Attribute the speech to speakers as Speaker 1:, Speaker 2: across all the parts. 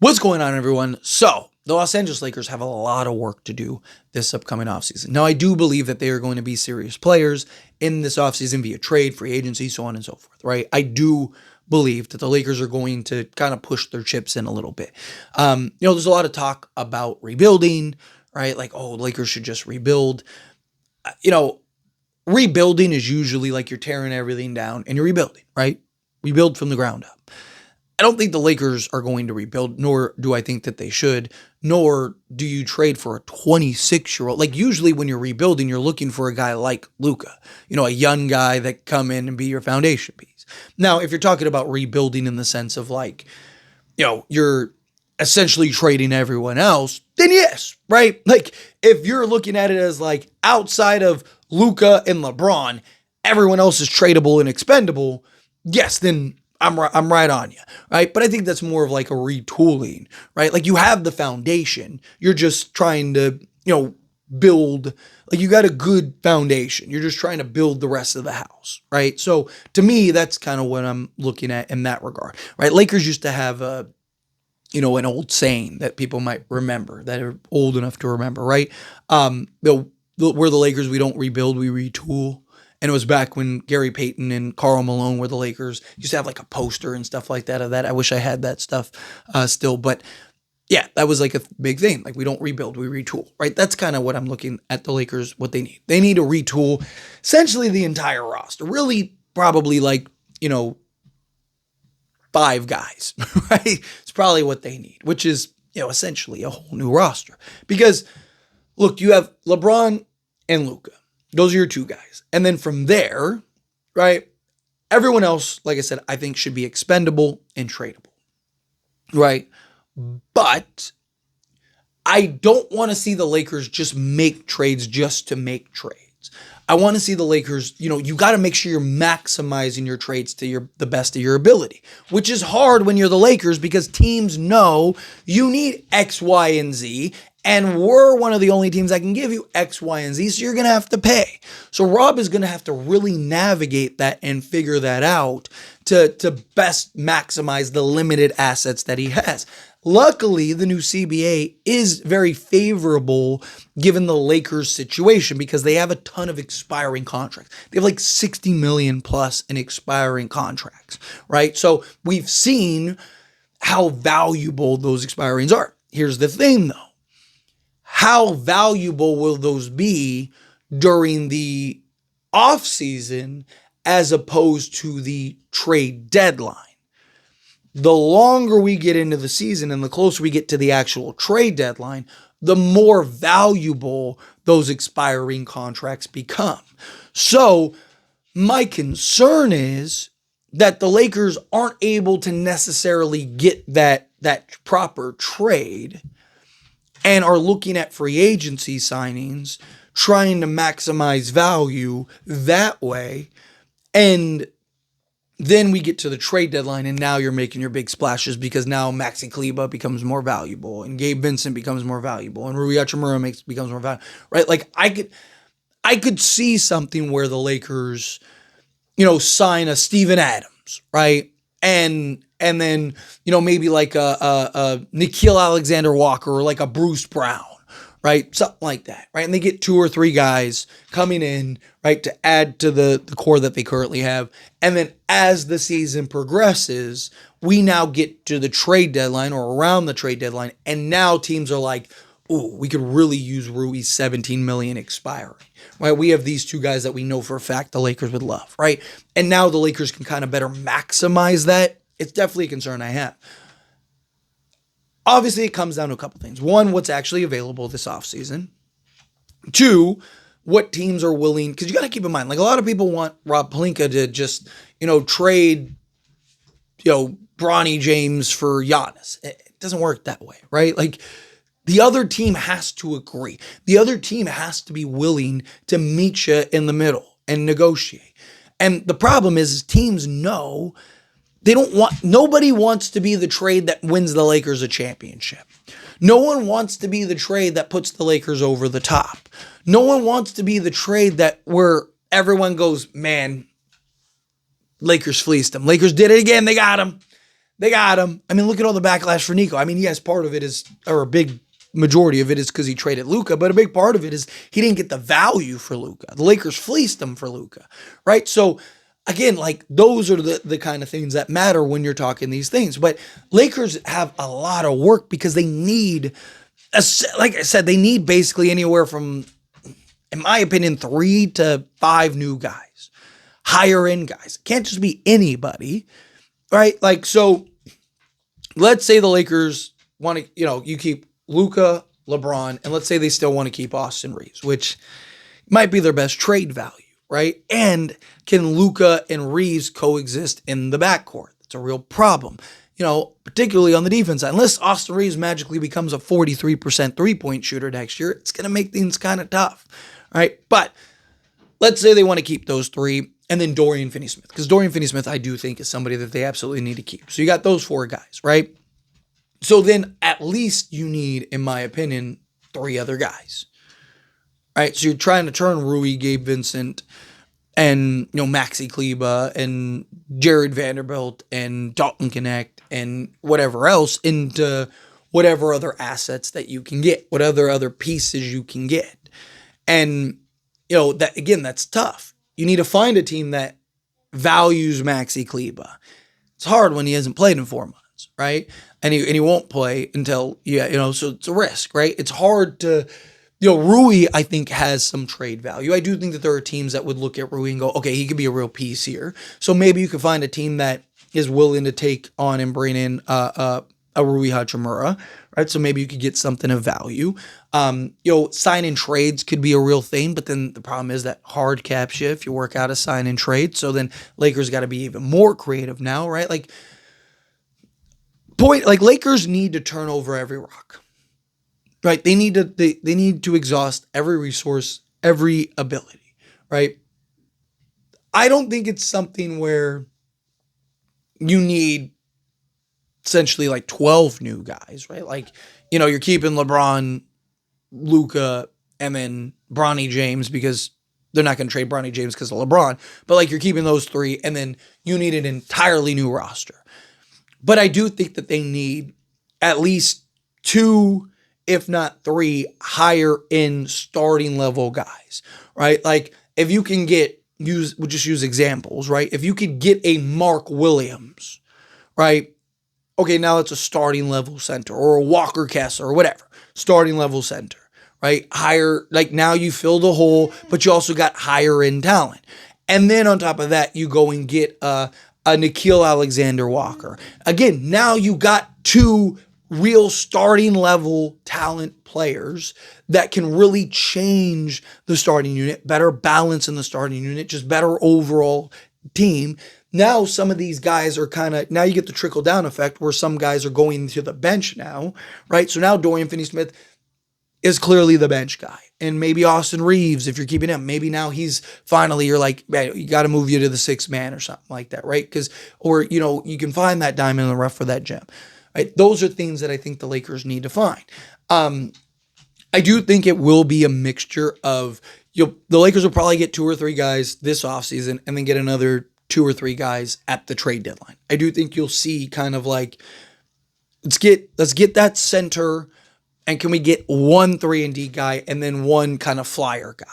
Speaker 1: What's going on, everyone? So, the Los Angeles Lakers have a lot of work to do this upcoming offseason. Now, I do believe that they are going to be serious players in this offseason via trade, free agency, so on and so forth, right? I do believe that the Lakers are going to kind of push their chips in a little bit. There's a lot of talk about rebuilding, right? Like, oh, Lakers should just rebuild. Rebuilding is usually like you're tearing everything down and you're rebuilding, right? Rebuild from the ground up. I don't think the Lakers are going to rebuild, nor do I think that they should, nor do you trade for a 26-year-old. Like usually when you're rebuilding, you're looking for a guy like Luka, a young guy that come in and be your foundation piece. Now, if you're talking about rebuilding in the sense of like, you're essentially trading everyone else, then yes, right? Like if you're looking at it as like outside of Luka and LeBron, everyone else is tradable and expendable, yes, then I'm right on you, right? But I think that's more of like a retooling, right? Like you have the foundation. You're just trying to, build, like you got a good foundation. You're just trying to build the rest of the house, right? So to me, that's kind of what I'm looking at in that regard, right? Lakers used to have an old saying that people might remember that are old enough to remember, right? We're the Lakers, we don't rebuild, we retool. And it was back when Gary Payton and Karl Malone were the Lakers. Used to have like a poster and stuff like that of that. I wish I had that stuff still. But yeah, that was like a big thing. Like we don't rebuild, we retool, right? That's kind of what I'm looking at the Lakers, what they need. They need to retool essentially the entire roster. Really probably like, 5 guys, right? It's probably what they need, which is, essentially a whole new roster. Because look, you have LeBron and Luka. Those are your 2 guys. And then from there, right, everyone else, like I said, I think should be expendable and tradable, right? But I don't want to see the Lakers just make trades just to make trades. I want to see the Lakers, you got to make sure you're maximizing your trades to the best of your ability, which is hard when you're the Lakers because teams know you need X, Y, and Z. And we're one of the only teams that can give you X, Y, and Z, so you're going to have to pay. So Rob is going to have to really navigate that and figure that out to best maximize the limited assets that he has. Luckily, the new CBA is very favorable given the Lakers situation because they have a ton of expiring contracts. They have like 60 million plus in expiring contracts, right? So we've seen how valuable those expirings are. Here's the thing though. How valuable will those be during the offseason as opposed to the trade deadline? The longer we get into the season and the closer we get to the actual trade deadline, the more valuable those expiring contracts become. So my concern is that the Lakers aren't able to necessarily get that proper trade and are looking at free agency signings, trying to maximize value that way. And then we get to the trade deadline, and now you're making your big splashes because now Maxi Kleber becomes more valuable, and Gabe Vincent becomes more valuable, and Rui Hachimura becomes more valuable, right? Like I could see something where the Lakers, sign a Steven Adams, right? And then, maybe like a Nickeil Alexander-Walker or like a Bruce Brown, right? Something like that, right? And they get 2 or 3 guys coming in, right, to add to the core that they currently have. And then as the season progresses, we now get to the trade deadline or around the trade deadline. And now teams are like, ooh, we could really use Rui's 17 million expiring, right? We have these 2 guys that we know for a fact the Lakers would love, right? And now the Lakers can kind of better maximize that. It's definitely a concern I have. Obviously, it comes down to a couple things. 1, what's actually available this offseason. 2, what teams are willing, because you got to keep in mind, like a lot of people want Rob Pelinka to just, trade, Bronny James for Giannis. It doesn't work that way, right? Like the other team has to agree. The other team has to be willing to meet you in the middle and negotiate. And the problem is teams know nobody wants to be the trade that wins the Lakers a championship. No one wants to be the trade that puts the Lakers over the top. No one wants to be the trade where everyone goes, man, Lakers fleeced them. Lakers did it again. They got them. They got him. I mean, look at all the backlash for Nico. I mean, yes, part of it is, or a big majority of it is because he traded Luka, but a big part of it is he didn't get the value for Luka. The Lakers fleeced him for Luka, right? So again, like those are the kind of things that matter when you're talking these things. But Lakers have a lot of work because they need, like I said, they need basically anywhere from, in my opinion, 3 to 5 new guys, higher end guys. Can't just be anybody, right? Like, so let's say the Lakers want to, you keep Luka, LeBron, and let's say they still want to keep Austin Reeves, which might be their best trade value, right? And can Luka and Reeves coexist in the backcourt? It's a real problem, particularly on the defense side. Unless Austin Reeves magically becomes a 43% three-point shooter next year, it's going to make things kind of tough, right? But let's say they want to keep those 3, and then Dorian Finney-Smith, because Dorian Finney-Smith, I do think, is somebody that they absolutely need to keep. So you got those 4 guys, right? So then at least you need, in my opinion, 3 other guys, right? So you're trying to turn Rui, Gabe Vincent, and, Maxi Kleba, and Jared Vanderbilt, and Dalton Connect, and whatever else into whatever other assets that you can get, what other pieces you can get. And, that again, that's tough. You need to find a team that values Maxi Kleba. It's hard when he hasn't played in 4 months, right? And he won't play until, so it's a risk, right? It's hard to, Rui, I think, has some trade value. I do think that there are teams that would look at Rui and go, okay, he could be a real piece here. So maybe you could find a team that is willing to take on and bring in a Rui Hachimura, right? So maybe you could get something of value. Sign and trades could be a real thing, but then the problem is that hard cap shit if you work out a sign and trade. So then Lakers got to be even more creative now, right? Lakers need to turn over every rock, right? They need to exhaust every resource, every ability, right? I don't think it's something where you need essentially 12 new guys, right? You're keeping LeBron, Luka, and then Bronny James because they're not going to trade Bronny James because of LeBron, but you're keeping those 3 and then you need an entirely new roster. But I do think that they need at least 2, if not 3, higher end starting level guys, right? If you can we'll just use examples, right? If you could get a Mark Williams, right? Okay, now it's a starting level center, or a Walker Kessler or whatever, starting level center, right? Higher, now you fill the hole, but you also got higher end talent. And then on top of that, you go and get a Nickeil Alexander-Walker. Again, now you got 2 real starting level talent players that can really change the starting unit, better balance in the starting unit, just better overall team. Now some of these guys are now you get the trickle down effect where some guys are going to the bench now, right? So now Dorian Finney-Smith is clearly the bench guy. And maybe Austin Reeves, if you're keeping him, maybe now he's finally, you're like, man, you got to move you to the 6th man or something like that, right? You can find that diamond in the rough for that gem, right? Those are things that I think the Lakers need to find. I do think it will be a mixture of, the Lakers will probably get 2 or 3 guys this offseason and then get another 2 or 3 guys at the trade deadline. I do think you'll see let's get that center. And can we get 1 3-and-D guy and then 1 kind of flyer guy,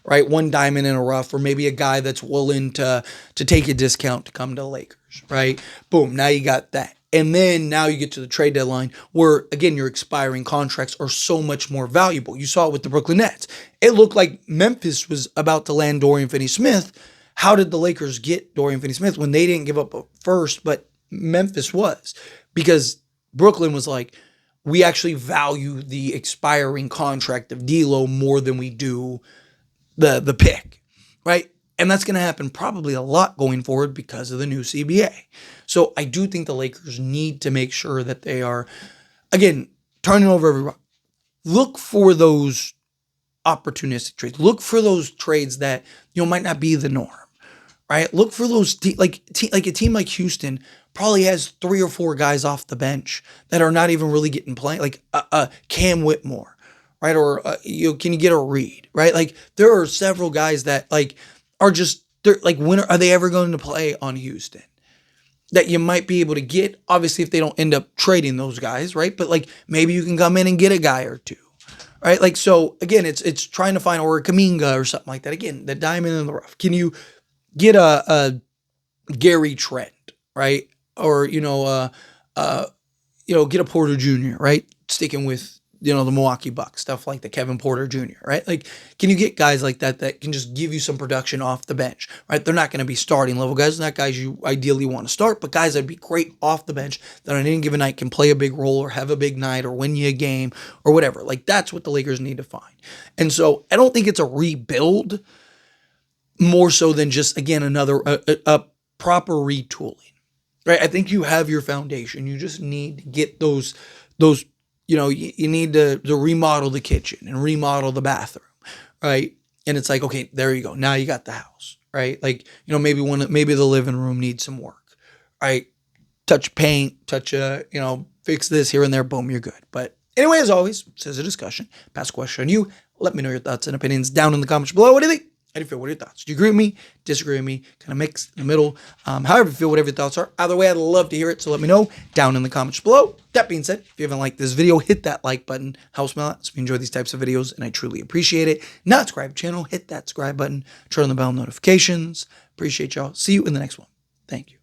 Speaker 1: right? 1 diamond in a rough, or maybe a guy that's willing to take a discount to come to the Lakers, right? Boom, now you got that. And then now you get to the trade deadline where, again, your expiring contracts are so much more valuable. You saw it with the Brooklyn Nets. It looked like Memphis was about to land Dorian Finney-Smith. How did the Lakers get Dorian Finney-Smith when they didn't give up a first, but Memphis was? Because Brooklyn was like, we actually value the expiring contract of D'Lo more than we do the pick, right? And that's going to happen probably a lot going forward because of the new CBA. So I do think the Lakers need to make sure that they are, again, turning over every rock. Look for those opportunistic trades. Look for those trades that might not be the norm, right? Look for those like a team like Houston probably has 3 or 4 guys off the bench that are not even really getting playing, like Cam Whitmore, right? Or can you get a Reed, right? There are several guys that are just, they're when are they ever going to play on Houston? that you might be able to get. Obviously, if they don't end up trading those guys, right? But like maybe you can come in and get a guy or two, right? Like so again, it's trying to find or a Kaminga or something like that. Again, the diamond in the rough. Can you get a Gary Trent, right? Or get a Porter Jr., right? Sticking with the Milwaukee Bucks, stuff like the Kevin Porter Jr., right? Like, can you get guys like that that can just give you some production off the bench, right? They're not going to be starting level guys, not guys you ideally want to start, but guys that'd be great off the bench that on any given night can play a big role or have a big night or win you a game or whatever. Like, that's what the Lakers need to find. And so I don't think it's a rebuild more so than just, again, another a proper retooling, right? I think you have your foundation. You just need to get those you need to remodel the kitchen and remodel the bathroom, right? And it's like, okay, there you go. Now you got the house, right? Like, maybe the living room needs some work, right? Touch paint, fix this here and there, boom, you're good. But anyway, as always, this is a discussion. Pass a question on you. Let me know your thoughts and opinions down in the comments below. What do you think? How do you feel? What are your thoughts? Do you agree with me? Disagree with me? Kind of mix in the middle. However you feel, whatever your thoughts are. Either way, I'd love to hear it. So let me know down in the comments below. That being said, if you haven't liked this video, hit that like button. Helps me a lot. So we enjoy these types of videos, and I truly appreciate it. Not subscribe to the channel, hit that subscribe button. Turn on the bell notifications. Appreciate y'all. See you in the next one. Thank you.